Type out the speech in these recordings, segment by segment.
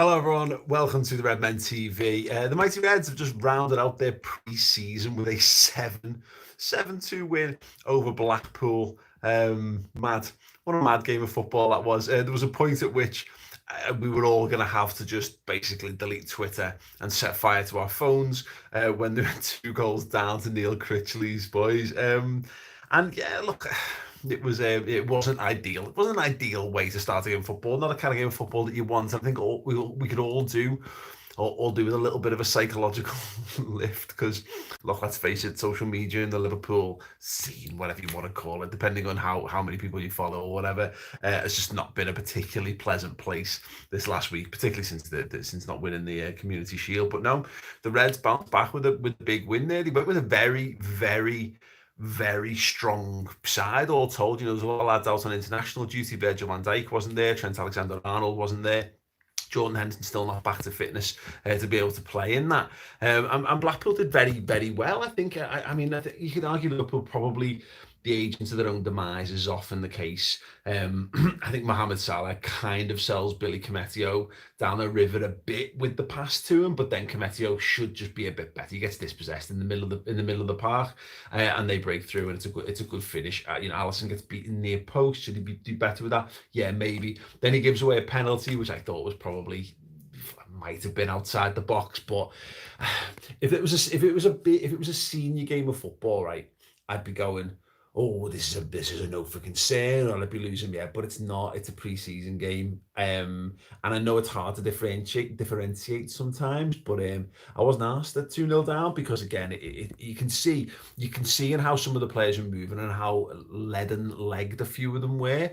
Hello, everyone. Welcome to the Redmen TV. The Mighty Reds have just rounded out their pre-season with a 7-2 win over Blackpool. What a mad game of football that was. There was a point at which we were all going to have to just basically delete Twitter and set fire to our phones when there were 2 goals down to Neil Critchley's boys. And yeah, look, it wasn't ideal. It wasn't an ideal way to start a game of football. Not a kind of game of football that you want. I think we could all do, or do with a little bit of a psychological lift. Because look, let's face it, social media in the Liverpool scene, whatever you want to call it, depending on how many people you follow or whatever, it's just not been a particularly pleasant place this last week, particularly since not winning the Community Shield. But no, the Reds bounced back with a big win there. They went with a very strong side, all told. There was a lot of lads out on international duty. Virgil van Dijk wasn't there. Trent Alexander-Arnold wasn't there. Jordan Henderson still not back to fitness to be able to play in that. And Blackpool did very well. I think you could argue Liverpool probably the agents of their own demise is often the case. I think Mohamed Salah kind of sells Billy Koumetio down the river a bit with the pass to him, but then Koumetio should just be a bit better. He gets dispossessed in the middle of the park, and they break through, and it's a good finish. Alisson gets beaten near post. Should he do better with that? Yeah, maybe. Then he gives away a penalty, which I thought was probably might have been outside the box. But if it was a senior game of football, right, I'd be going, oh, this is a no for concern, or I'd be losing. Yeah, but it's not. It's a pre-season game, and I know it's hard to differentiate sometimes. But I wasn't asked at 2-0 down because again, you can see in how some of the players are moving and how leaden-legged a few of them were.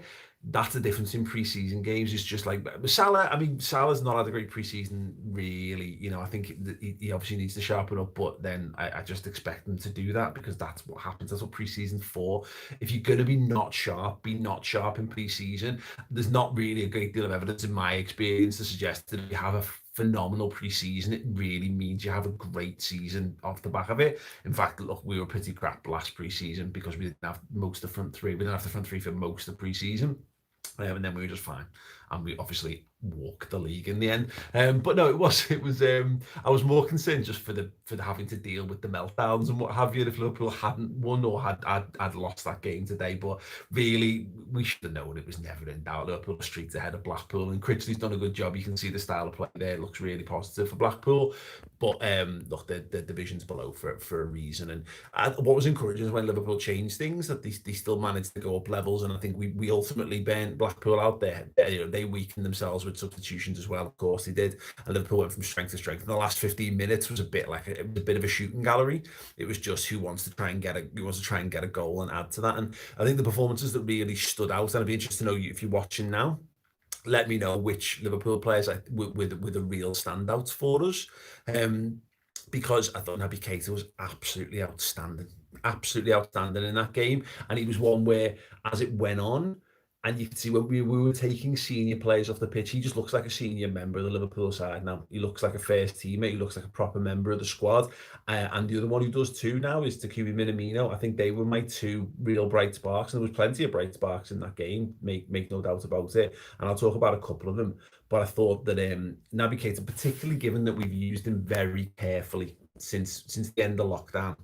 That's the difference in pre-season games. It's just like Salah. I mean, Salah's not had a great pre-season, really. I think he obviously needs to sharpen up, but then I just expect him to do that because that's what happens. That's what pre-season's for. If you're going to be not sharp in pre-season. There's not really a great deal of evidence, in my experience, to suggest that if you have a phenomenal pre-season, it really means you have a great season off the back of it. In fact, look, we were pretty crap last pre-season because we didn't have most of the front three. We didn't have the front three for most of pre-season. And then we were just fine, and we obviously walked the league in the end. But no, it was. I was more concerned just for the having to deal with the meltdowns and what have you. If Liverpool hadn't won or had lost that game today, but really we should have known it was never in doubt. Liverpool streets ahead of Blackpool, and Critchley's done a good job. You can see the style of play there; it looks really positive for Blackpool. But look, the division's below for a reason. And what was encouraging is when Liverpool changed things, that they still managed to go up levels. And I think we ultimately burnt Blackpool out there. They weakened themselves with substitutions as well. Of course they did. And Liverpool went from strength to strength. And the last 15 minutes was a bit of a shooting gallery. It was just who wants to try and get a goal and add to that. And I think the performances that really stood out, and I'd be interested to know if you're watching now, let me know which Liverpool players with the real standouts for us. Because I thought Naby Keita was absolutely outstanding in that game. And he was one where, as it went on, and you can see when we were taking senior players off the pitch, he just looks like a senior member of the Liverpool side now. He looks like a first teammate. He looks like a proper member of the squad. And the other one who does too now is Taki Minamino. I think they were my 2 real bright sparks. And there was plenty of bright sparks in that game, make no doubt about it. And I'll talk about a couple of them. But I thought that Naby Keita, particularly given that we've used him very carefully since the end of lockdown,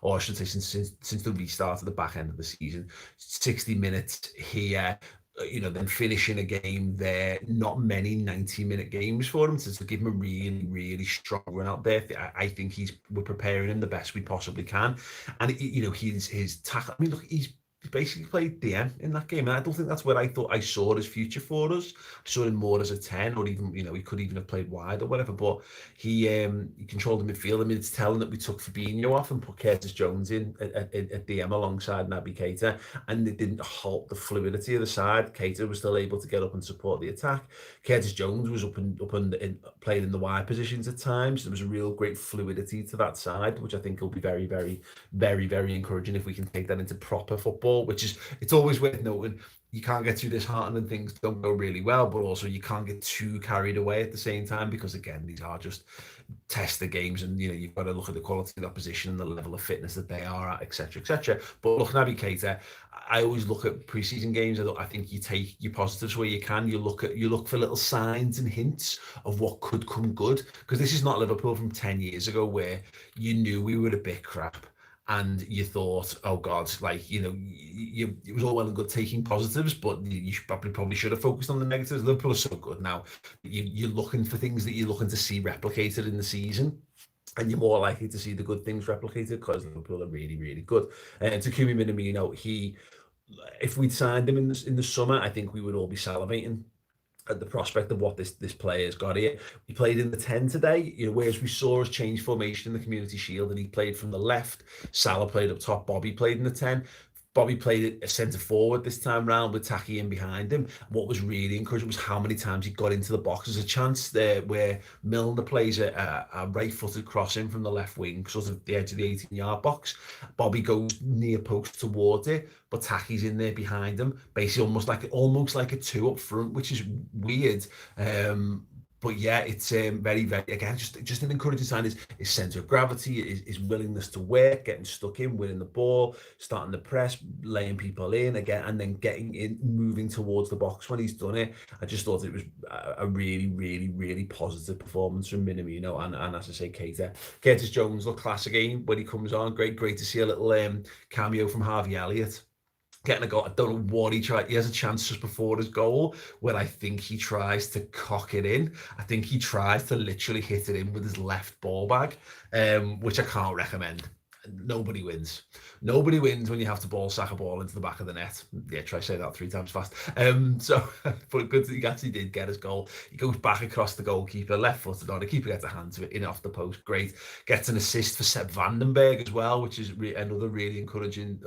or I should say since the restart of the back end of the season, 60 minutes here, then finishing a game there. Not many 90-minute games for him, to give him a really strong run out there. I think we're preparing him the best we possibly can, and his tackle. I mean, look, he's basically played DM in that game, and I don't think that's where I thought I saw his future for us. I saw him more as a 10, or even he could even have played wide or whatever. But he controlled the midfield. I mean, it's telling that we took Firmino off and put Curtis Jones in at DM alongside Naby Keita, and it didn't halt the fluidity of the side. Keita was still able to get up and support the attack. Curtis Jones was up and playing in the wide positions at times. There was a real great fluidity to that side, which I think will be very encouraging if we can take that into proper football. Which is, it's always worth noting, you can't get too disheartened and things don't go really well, but also you can't get too carried away at the same time, because again, these are just tester games, and you've got to look at the quality of the opposition and the level of fitness that they are at, etc., etc. But look, Naby Keita, I always look at preseason games. I think you take your positives where you can. You look for little signs and hints of what could come good, because this is not Liverpool from 10 years ago where you knew we were a bit crap and you thought, oh God, like, it was all well and good taking positives, but you probably should have focused on the negatives. Liverpool are so good now. You're looking for things that you're looking to see replicated in the season, and you're more likely to see the good things replicated because Liverpool are really, really good. And Takumi Minamino, if we'd signed him in the summer, I think we would all be salivating at the prospect of what this player's got here. He played in the 10 today, whereas we saw us change formation in the Community Shield, and he played from the left. Salah played up top. Bobby played in the 10. Bobby played a centre forward this time round with Taki in behind him. What was really encouraging was how many times he got into the box. There's a chance there where Milner plays a right-footed crossing from the left wing, sort of the edge of the 18-yard box. Bobby goes near post towards it, but Taki's in there behind him, basically almost like a two up front, which is weird. But yeah, it's very, very, again, just an encouraging sign. His centre of gravity, his willingness to work, getting stuck in, winning the ball, starting the press, laying people in again, and then getting in, moving towards the box when he's done it. I just thought it was a really, really, really positive performance from Minamino, and as I say, Keita. Curtis Jones looked class again when he comes on. Great to see a little cameo from Harvey Elliott getting a goal. I don't know what he tried. He has a chance just before his goal where I think he tries to cock it in. I think he tries to literally hit it in with his left ball bag, which I can't recommend. Nobody wins. Nobody wins when you have to sack a ball into the back of the net. Yeah, try to say that 3 times fast. But good that he actually did get his goal. He goes back across the goalkeeper, left-footed on. The keeper gets a hand to it, in off the post. Great. Gets an assist for Sepp Vandenberg as well, which is another really encouraging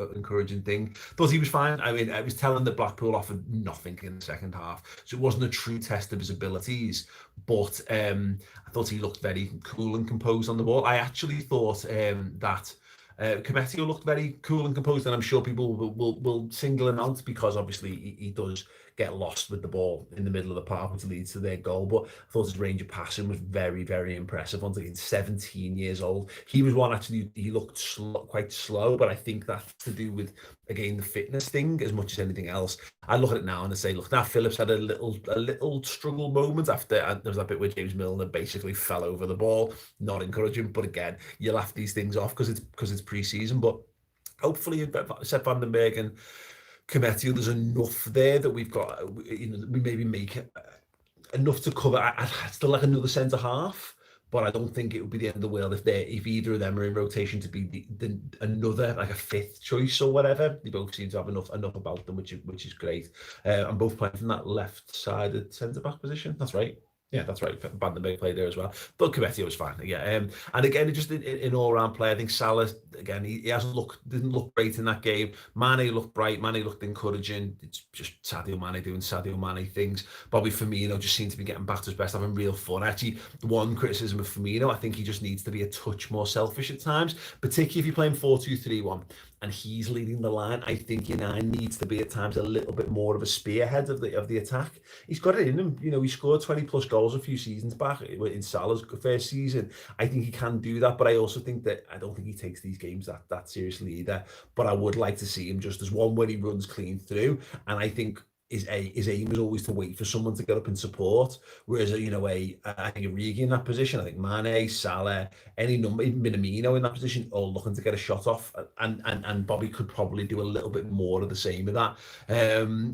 thing. Thought he was fine. I mean, I was telling that Blackpool offered nothing in the second half, so it wasn't a true test of his abilities. But I thought he looked very cool and composed on the ball. I actually thought that Kometio looked very cool and composed, and I'm sure people will single him out because obviously he does get lost with the ball in the middle of the park, which leads to their goal. But I thought his range of passing was very, very impressive. Once again, 17 years old. He was one actually, he looked quite slow, but I think that's to do with, again, the fitness thing as much as anything else. I look at it now and I say, look, now Phillips had a little struggle moment after, and there was that bit where James Milner basically fell over the ball. Not encouraging, but again, you laugh these things off because it's pre-season. But hopefully, Sepp Vandenberg and Kometio, there's enough there that we've got, we maybe make enough to cover. I still like another centre half, but I don't think it would be the end of the world if either of them are in rotation to be another, like a fifth choice or whatever. They both seem to have enough about them, which is great. And both playing from that left-sided centre-back position. That's right. Yeah, that's right. Vandenberg played there as well. But Kometio was fine. Yeah. And again, just in all-round play, I think Salah, again, he didn't look great in that game. Mane looked bright. Mane looked encouraging. It's just Sadio Mane doing Sadio Mane things. Bobby Firmino just seemed to be getting back to his best, having real fun. Actually, one criticism of Firmino, I think he just needs to be a touch more selfish at times, particularly if you're playing 4-2-3-1. And he's leading the line. I think United needs to be at times a little bit more of a spearhead of the attack. He's got it in him. He scored 20 plus goals a few seasons back in Salah's first season. I think he can do that, but I also think that I don't think he takes these games that seriously either. But I would like to see him just as one where he runs clean through. And I think his aim is always to wait for someone to get up and support. Whereas, I think Origi in that position, I think Mane, Salah, any number, even Minamino in that position, all looking to get a shot off. And Bobby could probably do a little bit more of the same of that.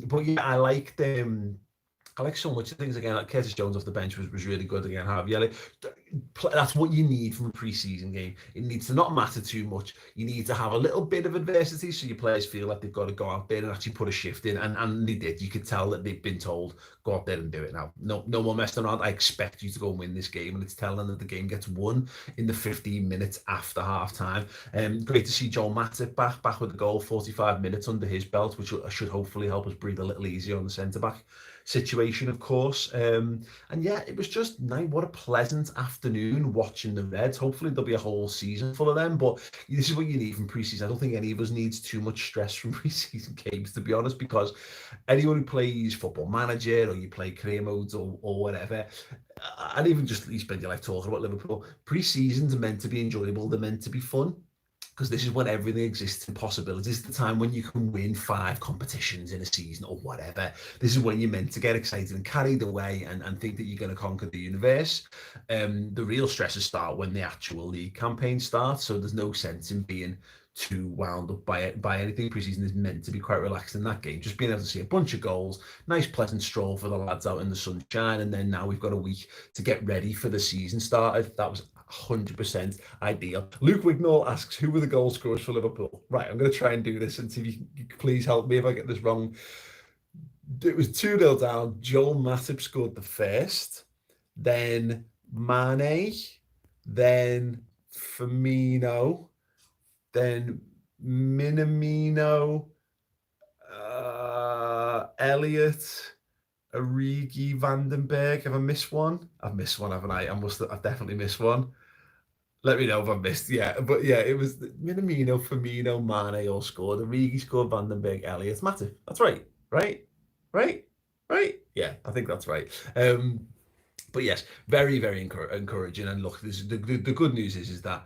But yeah, I like so much of things again. Like Curtis Jones off the bench was really good again. Harvey Elliott. That's what you need from a pre-season game. It needs to not matter too much. You need to have a little bit of adversity so your players feel like they've got to go out there and actually put a shift in. And they did. You could tell that they've been told, go out there and do it now. No more messing around. I expect you to go and win this game. And it's telling that the game gets won in the 15 minutes after half time. Great to see Joel Matip back with the goal, 45 minutes under his belt, which should hopefully help us breathe a little easier on the centre-back. situation, of course. And yeah, it was just nice. What a pleasant afternoon watching the Reds. Hopefully there'll be a whole season full of them, but this is what you need from preseason. I don't think any of us needs too much stress from preseason games, to be honest, because anyone who plays Football Manager, or you play career modes, or whatever, and even just you spend your life talking about Liverpool, pre-seasons are meant to be enjoyable, they're meant to be fun, because this is when everything exists in possibilities. It's the time when you can win 5 competitions in a season or whatever. This is when you're meant to get excited and carried away and think that you're going to conquer the universe. The real stresses start when the actual league campaign starts, so there's no sense in being too wound up by anything. Preseason is meant to be quite relaxed in that game. Just being able to see a bunch of goals, nice pleasant stroll for the lads out in the sunshine, and then now we've got a week to get ready for the season started. That was 100% ideal. Luke Wignall asks, who were the goal scorers for Liverpool? Right, I'm going to try and do this and see if you can please help me if I get this wrong. It was 2-0 down. Joel Matip scored the first, then Mane, then Firmino, then Minamino, Elliott, Origi, Berg. Have I missed one? I've missed one, haven't I? I've definitely missed one. Let me know if I missed. Yeah, but yeah, it was Minamino, Firmino, Mane all scored. Origi scored, Berg, Elliott, Matip. That's right. Right. Yeah, I think that's right. But yes, very, very encouraging. And look, this, the good news is that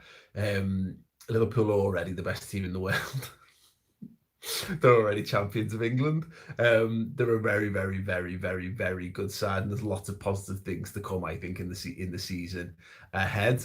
Liverpool are already the best team in the world. They're already champions of England. They're a very, very, very, very, very good side, and there's lots of positive things to come, I think, in the season ahead.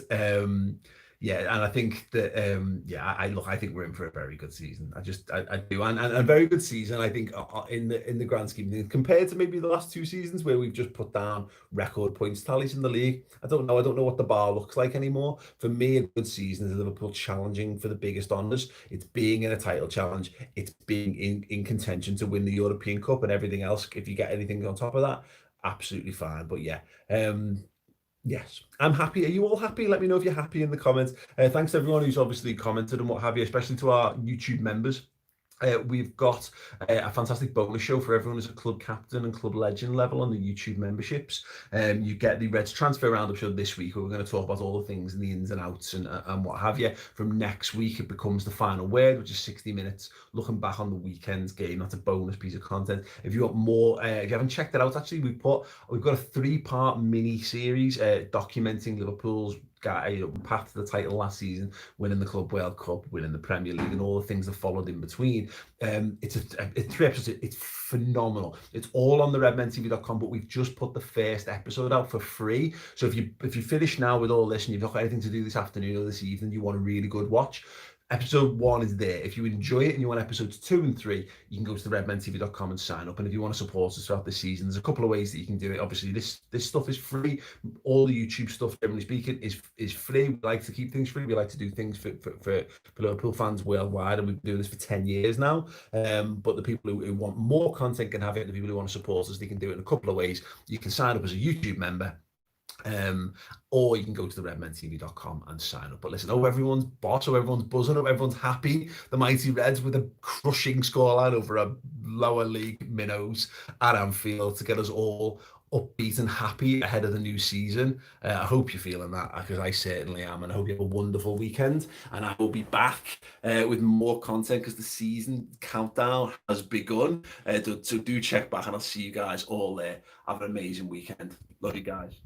Yeah, and I think that I think we're in for a very good season. I do, and a very good season. I think in the grand scheme of things, compared to maybe the last 2 seasons where we've just put down record points tallies in the league. I don't know what the bar looks like anymore. For me, a good season is Liverpool challenging for the biggest honours. It's being in a title challenge. It's being in contention to win the European Cup, and everything else. If you get anything on top of that, absolutely fine. But yeah. Yes, I'm happy. Are you all happy? Let me know if you're happy in the comments. Thanks to everyone who's obviously commented and what have you, especially to our YouTube members. We've got a fantastic bonus show for everyone who's a club captain and club legend level on the YouTube memberships. You get the Reds transfer roundup show this week, where we're going to talk about all the things and the ins and outs and what have you. From next week, it becomes the final word, which is 60 minutes looking back on the weekend's game. That's a bonus piece of content. If you want more, if you haven't checked it out, actually, we've got a 3-part mini series documenting Liverpool's path to the title last season, winning the Club World Cup, winning the Premier League, and all the things that followed in between. It's 3 episodes. It's phenomenal. It's all on the redmentv.com, but we've just put the first episode out for free. So if you finish now with all this and you've not got anything to do this afternoon or this evening, you want a really good watch, episode 1 is there. If you enjoy it and you want episodes 2 and 3, you can go to the redmentv.com and sign up. And if you want to support us throughout the season, there's a couple of ways that you can do it. Obviously, this stuff is free. All the YouTube stuff, generally speaking, is free. We like to keep things free. We like to do things for Liverpool fans worldwide, and we've been doing this for 10 years now. But the people who want more content can have it. The people who want to support us, they can do it in a couple of ways. You can sign up as a YouTube member, or you can go to the redmentv.com and sign up. But listen, everyone's boss, everyone's buzzing, everyone's happy. The mighty Reds with a crushing scoreline over a lower league minnows at Anfield to get us all upbeat and happy ahead of the new season. I hope you're feeling that, because I certainly am, and I hope you have a wonderful weekend. And I will be back with more content, because the season countdown has begun. So do check back, and I'll see you guys all there. Have an amazing weekend. Love you guys.